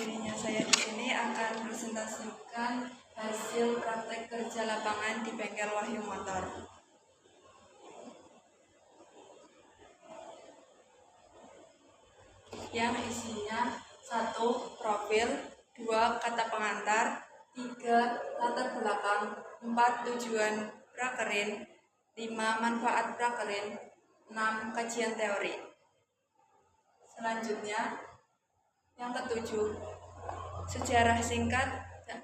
dirinya. Saya di sini akan presentasikan hasil praktek kerja lapangan di bengkel Wahyu Motor. Yang isinya 1. Profil, 2. Kata pengantar, 3. Latar belakang, 4. Tujuan prakerin, 5. Manfaat prakerin, 6. Kajian teori. Selanjutnya, yang ketujuh, sejarah singkat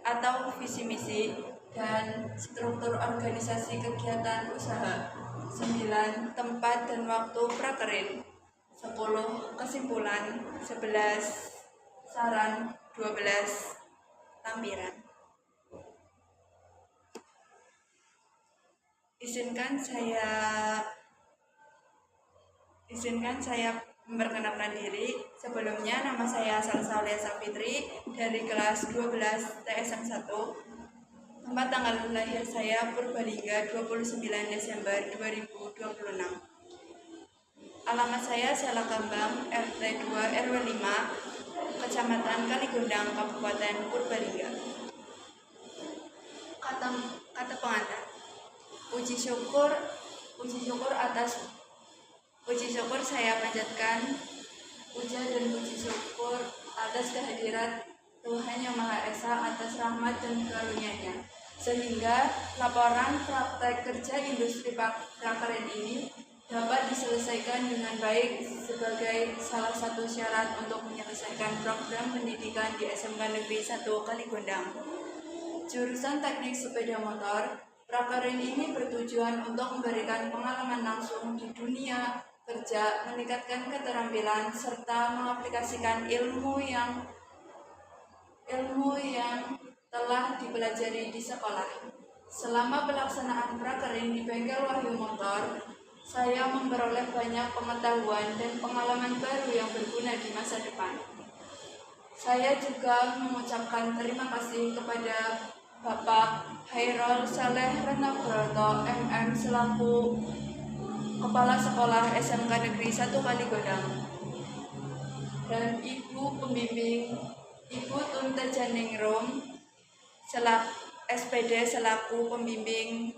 atau visi misi dan struktur organisasi kegiatan usaha. 9. Tempat dan waktu prakerin. 10. Kesimpulan. 11. Saran. 12. Lampiran. Izinkan saya memperkenalkan diri. Sebelumnya, nama saya Salsaulia Safitri dari kelas 12 TSM 1. Tempat tanggal lahir saya Purbalingga 29 Desember 2026. Alamat saya Salakambang RT 2 RW 5 Kecamatan Kaligondang Kabupaten Purbalingga. Kata pengantar. Puji syukur saya panjatkan puja dan puji syukur atas kehadirat Tuhan Yang Maha Esa atas rahmat dan karunia-Nya, sehingga laporan praktek kerja industri prakerin ini dapat diselesaikan dengan baik sebagai salah satu syarat untuk menyelesaikan program pendidikan di SMK Negeri 1 Kaligondang. Jurusan Teknik Sepeda Motor, prakerin ini bertujuan untuk memberikan pengalaman langsung di dunia kerja, meningkatkan keterampilan, serta mengaplikasikan ilmu yang telah dipelajari di sekolah. Selama pelaksanaan prakerin di bengkel Wahyu Motor, saya memperoleh banyak pengetahuan dan pengalaman baru yang berguna di masa depan. Saya juga mengucapkan terima kasih kepada Bapak Hairul Saleh Renabroto MM selaku Kepala Sekolah SMK Negeri 1 Kaligondang dan Ibu Pembimbing Ibu Tunte Janingrum SPD selaku pembimbing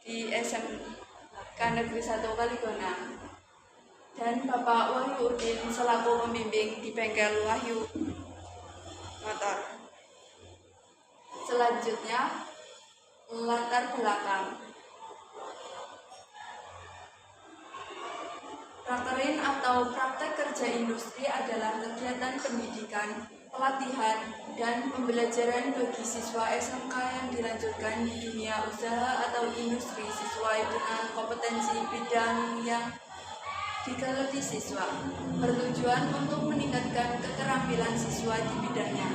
di SMK Negeri 1 Kaligondang dan Bapak Wahyu Udin selaku pembimbing di bengkel Wahyu Motor. Selanjutnya, latar belakang. Prakerin atau praktek kerja industri adalah kegiatan pendidikan, pelatihan, dan pembelajaran bagi siswa SMK yang dilanjutkan di dunia usaha atau industri sesuai dengan kompetensi bidang yang digeluti siswa. Bertujuan untuk meningkatkan keterampilan siswa di bidangnya.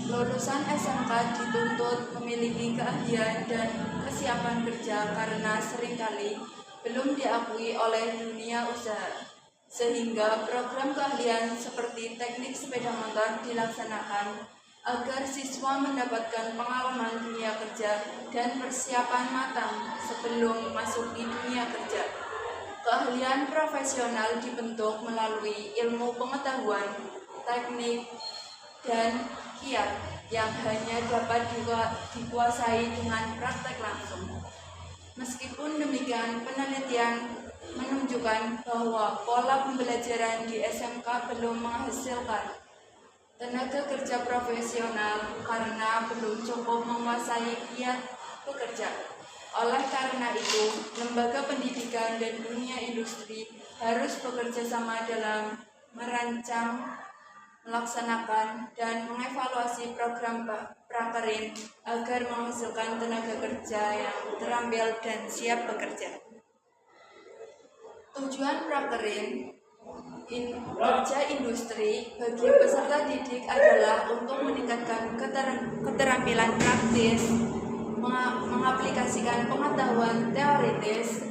Lulusan SMK dituntut memiliki keahlian dan kesiapan kerja karena seringkali belum diakui oleh dunia usaha, sehingga program keahlian seperti teknik sepeda motor dilaksanakan agar siswa mendapatkan pengalaman dunia kerja dan persiapan matang sebelum masuk di dunia kerja. Keahlian profesional dibentuk melalui ilmu pengetahuan, teknik, dan kiat yang hanya dapat dikuasai dengan praktek langsung. Meskipun demikian, penelitian menunjukkan bahwa pola pembelajaran di SMK belum menghasilkan tenaga kerja profesional karena belum cukup menguasai kiat bekerja. Oleh karena itu, lembaga pendidikan dan dunia industri harus bekerja sama dalam merancang, melaksanakan, dan mengevaluasi program prakerin agar menghasilkan tenaga kerja yang terampil dan siap bekerja. Tujuan prakerin kerja industri bagi peserta didik adalah untuk meningkatkan keterampilan praktis, mengaplikasikan pengetahuan teoritis,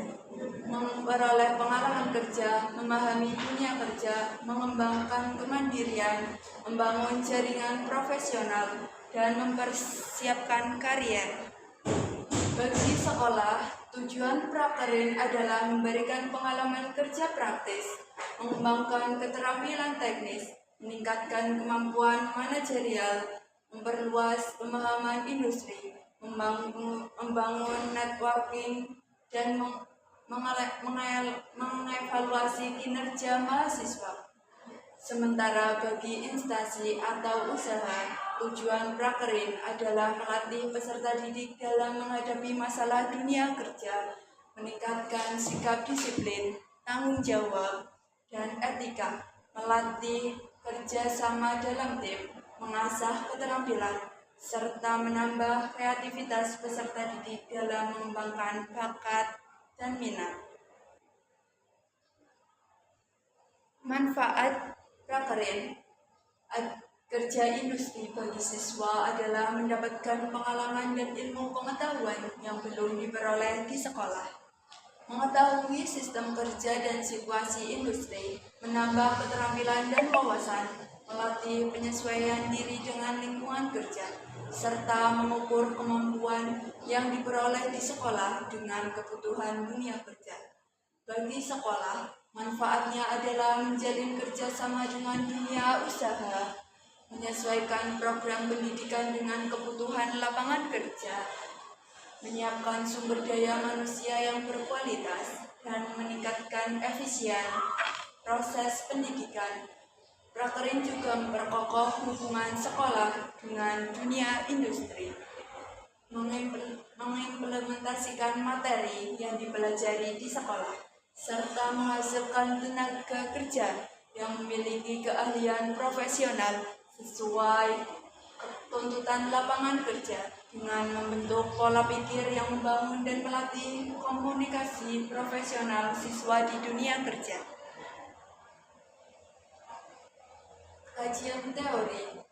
memperoleh pengalaman kerja, memahami dunia kerja, mengembangkan kemandirian, membangun jaringan profesional, dan mempersiapkan karier. Bagi sekolah, tujuan prakerin adalah memberikan pengalaman kerja praktis, mengembangkan keterampilan teknis, meningkatkan kemampuan manajerial, memperluas pemahaman industri, membangun networking, dan mengevaluasi kinerja mahasiswa. Sementara bagi instansi atau usaha, tujuan Prakerin adalah melatih peserta didik dalam menghadapi masalah dunia kerja, meningkatkan sikap disiplin, tanggung jawab, dan etika, melatih kerja sama dalam tim, mengasah keterampilan, serta menambah kreativitas peserta didik dalam mengembangkan bakat dan minat. Manfaat Prakerin kerja industri bagi siswa adalah mendapatkan pengalaman dan ilmu pengetahuan yang belum diperoleh di sekolah, mengetahui sistem kerja dan situasi industri, menambah keterampilan dan wawasan, melatih penyesuaian diri dengan lingkungan kerja, serta mengukur kemampuan yang diperoleh di sekolah dengan kebutuhan dunia kerja. Bagi sekolah, manfaatnya adalah menjalin kerjasama dengan dunia usaha, menyesuaikan program pendidikan dengan kebutuhan lapangan kerja, menyiapkan sumber daya manusia yang berkualitas, dan meningkatkan efisien proses pendidikan. Prakerin juga memperkokoh hubungan sekolah dengan dunia industri, mengimplementasikan materi yang dipelajari di sekolah, serta menghasilkan tenaga kerja yang memiliki keahlian profesional sesuai tuntutan lapangan kerja dengan membentuk pola pikir yang membangun dan melatih komunikasi profesional siswa di dunia kerja. Kajian teori.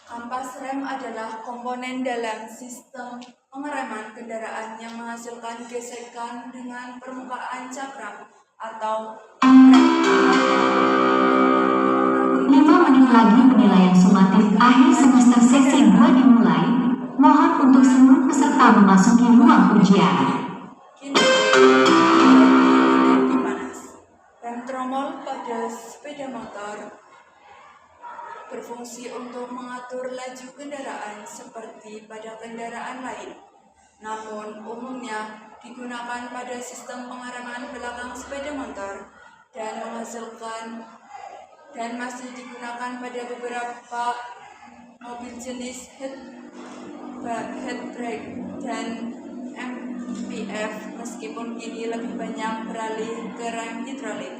Kampas rem adalah komponen dalam sistem pengereman kendaraan yang menghasilkan gesekan dengan permukaan cakram atau 5 menit lagi penilaian sumatif akhir semester sesi 2 dimulai. Mohon untuk seluruh peserta memasuki ruang ujian. Rem tromol pada sepeda motor berfungsi untuk mengatur laju kendaraan seperti pada kendaraan lain. Namun, umumnya digunakan pada sistem pengereman belakang sepeda motor dan masih digunakan pada beberapa mobil jenis head brake dan MPF, meskipun kini lebih banyak beralih ke rem hidrolik.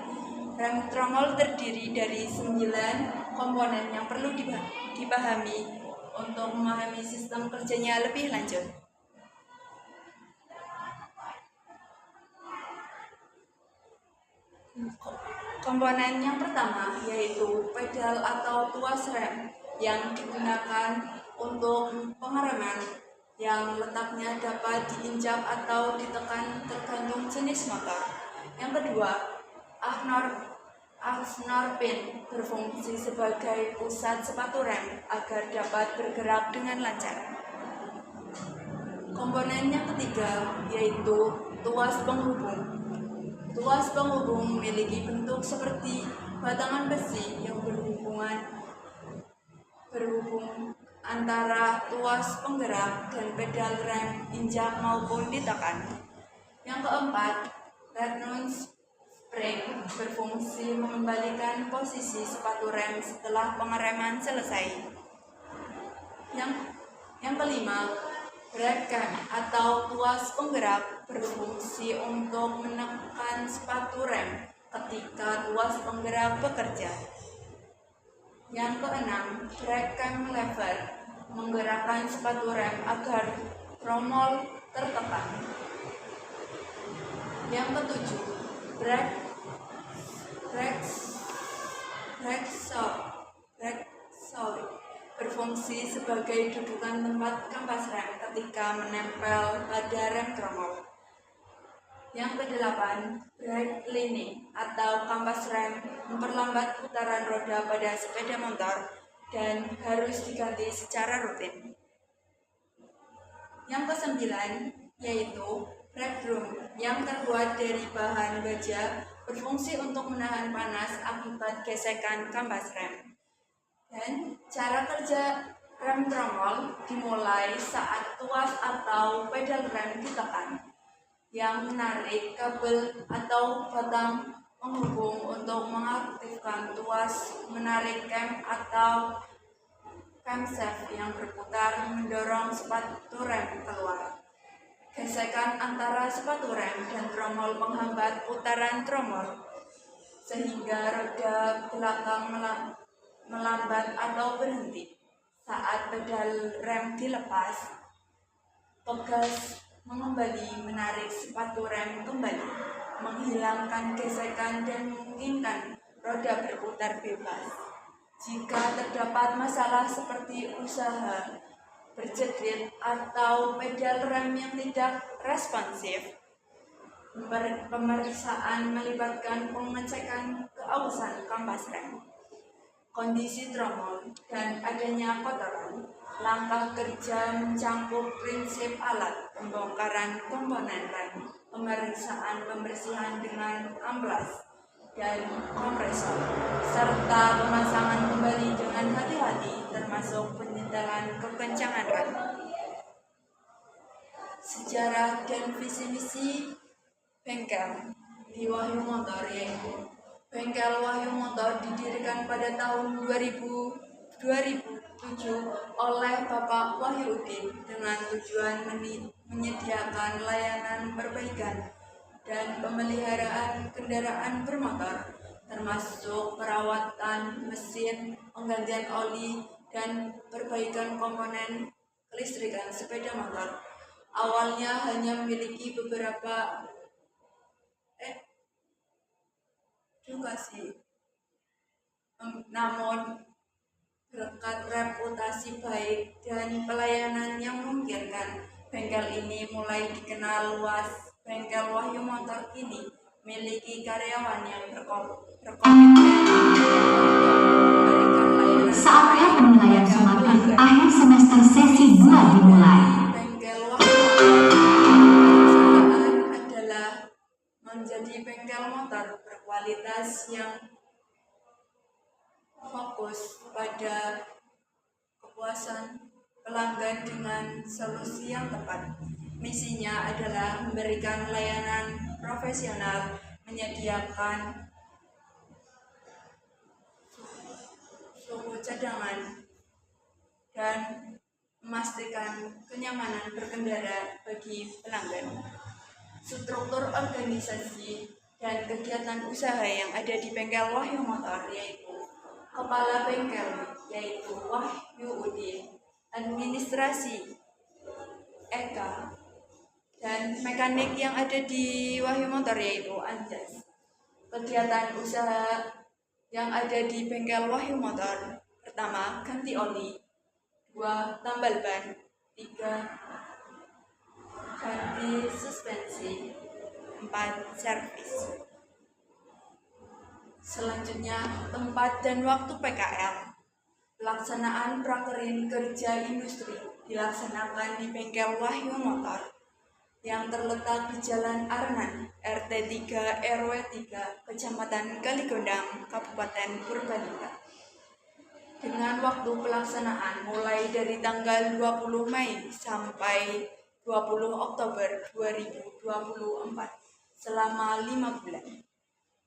Rem tromol terdiri dari 9 komponen yang perlu dipahami untuk memahami sistem kerjanya lebih lanjut. Komponen yang pertama yaitu pedal atau tuas rem yang digunakan untuk pengereman, yang letaknya dapat diinjak atau ditekan tergantung jenis motor. Yang kedua, Axnor pin berfungsi sebagai pusat sepatu rem agar dapat bergerak dengan lancar. Komponen yang ketiga yaitu tuas penghubung. Tuas penghubung memiliki bentuk seperti batangan besi yang berhubung antara tuas penggerak dan pedal rem injak maupun ditekan. Yang keempat, Reynolds spring berfungsi mengembalikan posisi sepatu rem setelah pengereman selesai. Yang kelima, brake cam atau tuas penggerak berfungsi untuk menekan sepatu rem ketika tuas penggerak bekerja. Yang keenam, brake cam lever menggerakkan sepatu rem agar tromol tertekan. Yang ketujuh, brake saw berfungsi sebagai dudukan tempat kampas rem ketika menempel pada rem tromol. Yang kedelapan, brake lining atau kampas rem memperlambat putaran roda pada sepeda motor dan harus diganti secara rutin. Yang kesembilan yaitu brake drum yang terbuat dari bahan baja berfungsi untuk menahan panas akibat gesekan kampas rem. Dan cara kerja rem tromol dimulai saat tuas atau pedal rem ditekan, yang menarik kabel atau batang penghubung untuk mengaktifkan tuas, menarik cam atau camshaft yang berputar mendorong sepatu rem keluar. Gesekan antara sepatu rem dan tromol menghambat putaran tromol, sehingga roda belakang melambat atau berhenti. Saat pedal rem dilepas, pegas mengembali menarik sepatu rem kembali, menghilangkan gesekan dan memungkinkan roda berputar bebas. Jika terdapat masalah seperti usaha berjedrit atau pedal rem yang tidak responsif, pemeriksaan melibatkan pengecekan keausan kampas rem, kondisi tromol, dan adanya kotoran. Langkah kerja mencakup prinsip alat, pembongkaran komponen rem, pemeriksaan pembersihan dengan amplas dan kompresor, serta pemasangan kembali dengan hati-hati, termasuk penyetelan kekencangan rem. Sejarah dan visi misi bengkel di Wahyu Motor, yaitu Bengkel Wahyu Motor didirikan pada tahun 2007 oleh Bapak Wahyudin dengan tujuan menyediakan layanan perbaikan dan pemeliharaan kendaraan bermotor, termasuk perawatan mesin, penggantian oli, dan perbaikan komponen kelistrikan sepeda motor. Awalnya hanya memiliki beberapa namun berkat reputasi baik dan pelayanan yang memungkinkan, bengkel ini mulai dikenal luas. Bengkel Wahyu Motor kini memiliki karyawan yang berkomitmen memberikan layanan Saatnya penilaian sumatif akhir semester sesi 2 dimulai. Bengkel Wahyu Motor adalah menjadi bengkel motor berkualitas yang fokus pada kepuasan pelanggan dengan solusi yang tepat. Misinya adalah memberikan layanan profesional, menyediakan suhu cadangan, dan memastikan kenyamanan berkendara bagi pelanggan. Struktur organisasi dan kegiatan usaha yang ada di bengkel Wahyu Motor yaitu Kepala Bengkel yaitu Wahyudin, administrasi Eka, dan mekanik yang ada di Wahyu Motor yaitu Anjas. Kegiatan usaha yang ada di bengkel Wahyu Motor: pertama, ganti oli; 2, tambal ban; 3, ganti suspensi; 4, servis. Selanjutnya, tempat dan waktu PKL. Pelaksanaan prakerin kerja industri dilaksanakan di bengkel Wahyu Motor yang terletak di Jalan Arnan, RT 3 RW 3, Kecamatan Kaligondang, Kabupaten Purbalingga. Dengan waktu pelaksanaan mulai dari tanggal 20 Mei sampai 20 Oktober 2024 selama 5 bulan.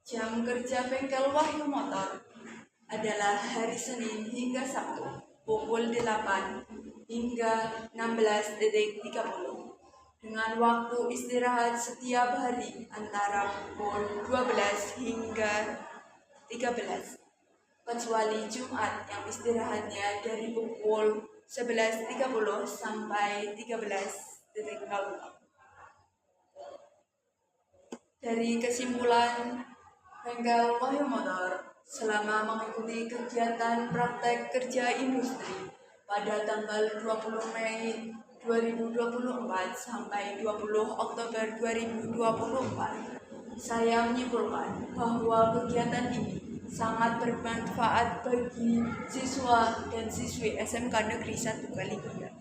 Jam kerja bengkel Wahyu Motor adalah hari Senin hingga Sabtu pukul 8 hingga 16.30 dengan waktu istirahat setiap hari antara pukul 12 hingga 13, kecuali Jumat yang istirahatnya dari pukul 11.30 sampai 13.00. Dari kesimpulan bengkel Wahyu Motor selama mengikuti kegiatan praktek kerja industri pada tanggal 20 Mei 2024 sampai 20 Oktober 2024, saya menyimpulkan bahwa kegiatan ini sangat bermanfaat bagi siswa dan siswi SMK Negeri 1 Kaligondang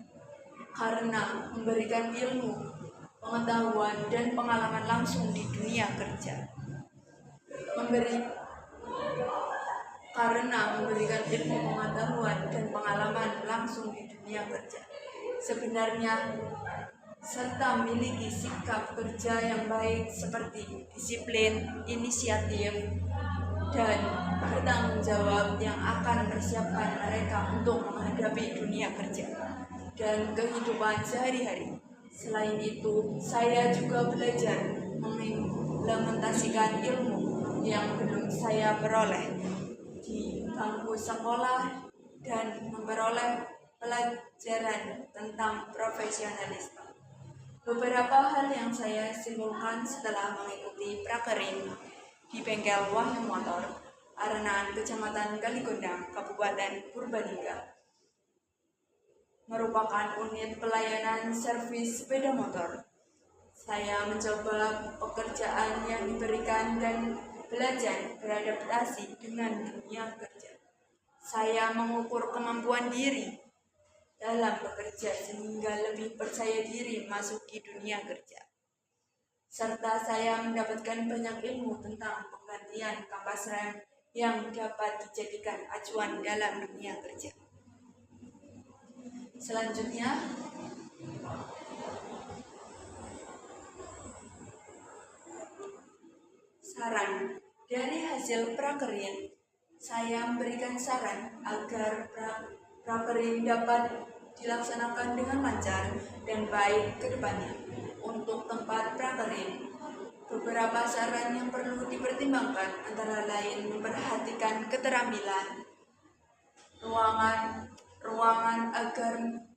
karena memberikan ilmu, pengetahuan, dan pengalaman langsung di dunia kerja. memberikan ilmu pengetahuan dan pengalaman langsung di dunia kerja. Sebenarnya serta memiliki sikap kerja yang baik seperti disiplin, inisiatif, dan bertanggung jawab yang akan mempersiapkan mereka untuk menghadapi dunia kerja dan kehidupan sehari-hari. Selain itu, saya juga belajar mengimplementasikan ilmu yang belum saya peroleh di bangku sekolah dan memperoleh pelajaran tentang profesionalisme. Beberapa hal yang saya simpulkan setelah mengikuti prakerin di bengkel Wahyu Motor, Arenaan, Kecamatan Kaligondang, Kabupaten Purbalingga, merupakan unit pelayanan servis sepeda motor. Saya mencoba pekerjaan yang diberikan dan belajar beradaptasi dengan dunia kerja. Saya mengukur kemampuan diri dalam bekerja sehingga lebih percaya diri masuki dunia kerja. Serta saya mendapatkan banyak ilmu tentang penggantian kampas rem yang dapat dijadikan acuan dalam dunia kerja. Selanjutnya, saran. Dari hasil prakerin, saya memberikan saran agar prakerin dapat dilaksanakan dengan lancar dan baik ke depannya. Untuk tempat prakerin, beberapa saran yang perlu dipertimbangkan antara lain memperhatikan keterampilan, ruangan agar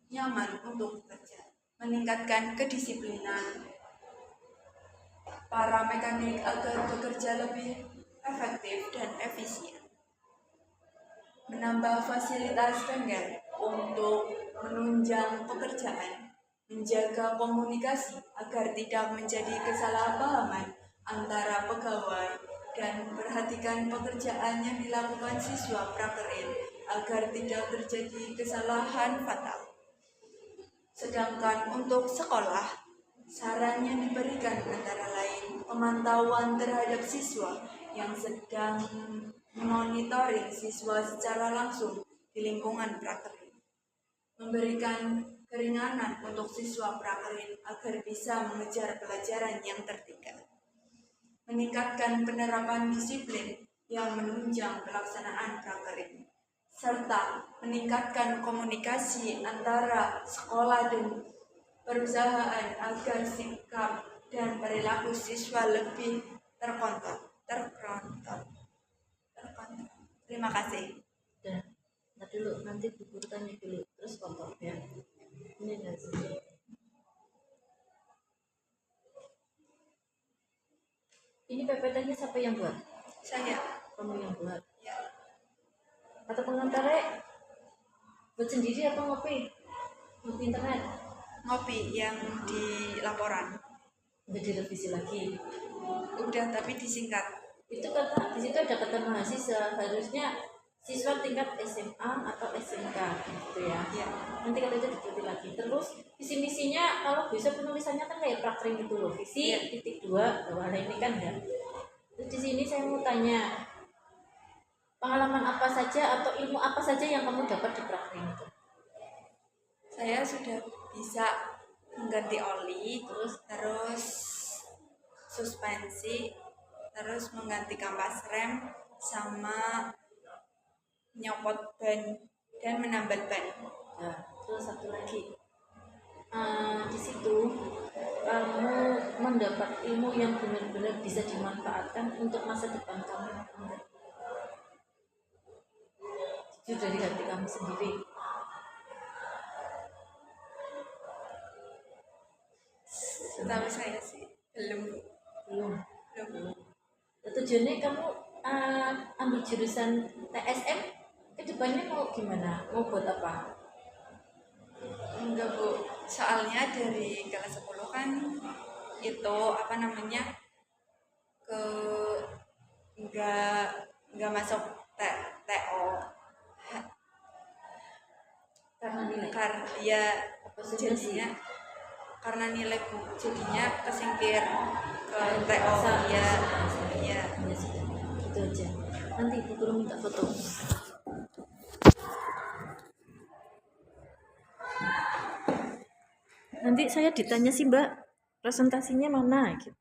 nyaman untuk bekerja, meningkatkan kedisiplinan para mekanik agar bekerja lebih efektif dan efisien, menambah fasilitas bengkel untuk menunjang pekerjaan, menjaga komunikasi agar tidak menjadi kesalahpahaman antara pegawai, dan perhatikan pekerjaan yang dilakukan siswa prakerin agar tidak terjadi kesalahan fatal. Sedangkan untuk sekolah, saran yang diberikan antara lain pemantauan terhadap siswa yang sedang memonitoring siswa secara langsung di lingkungan prakerin, memberikan keringanan untuk siswa prakerin agar bisa mengejar pelajaran yang tertinggal, meningkatkan penerapan disiplin yang menunjang pelaksanaan prakerin, serta meningkatkan komunikasi antara sekolah dan perusahaan agar sikap dan perilaku siswa lebih terkontrol. Terima kasih. Nah dulu, nanti buku tanya dulu, terus kontrol ya. Ini dari sini. Ini PPT-nya siapa yang buat? Saya. Kamu yang buat? Ya. Atau pengantarnya buat sendiri atau ngopi? Ngopi internet? Ngopi yang di laporan. Udah direvisi lagi? Udah, tapi disingkat. Itu kata, di situ ada kata mahasiswa, harusnya siswa tingkat SMA atau SMK gitu ya. Ya. Nanti kata itu diteliti lagi. Terus visi misinya kalau bisa penulisannya kan kayak prakerin gitu loh. Visi Ya. titik 2 bahwa ini kan ya. Terus di sini saya mau tanya, pengalaman apa saja atau ilmu apa saja yang kamu dapat di prakerin itu? Saya sudah bisa mengganti oli, terus suspensi, terus mengganti kampas rem, sama nyopot ban dan menambal ban. Nah, terus satu lagi, di situ kamu mendapat ilmu yang benar-benar bisa dimanfaatkan untuk masa depan kamu. Jujur dari hati kamu sendiri. Setahu saya sih belum. Tujuannya kamu ambil jurusan TSM, kedepannya mau gimana? Mau buat apa? Enggak Bu, soalnya dari kelas 10 kan itu enggak masuk TO Karena nilai. Ya Apa sih? jadinya karena nilai Bu, jadinya kesingkir ke TO. Ya. Ya sudah. gitu aja. Nanti ibu guru minta foto. Nanti saya ditanya sih mbak, presentasinya mana gitu.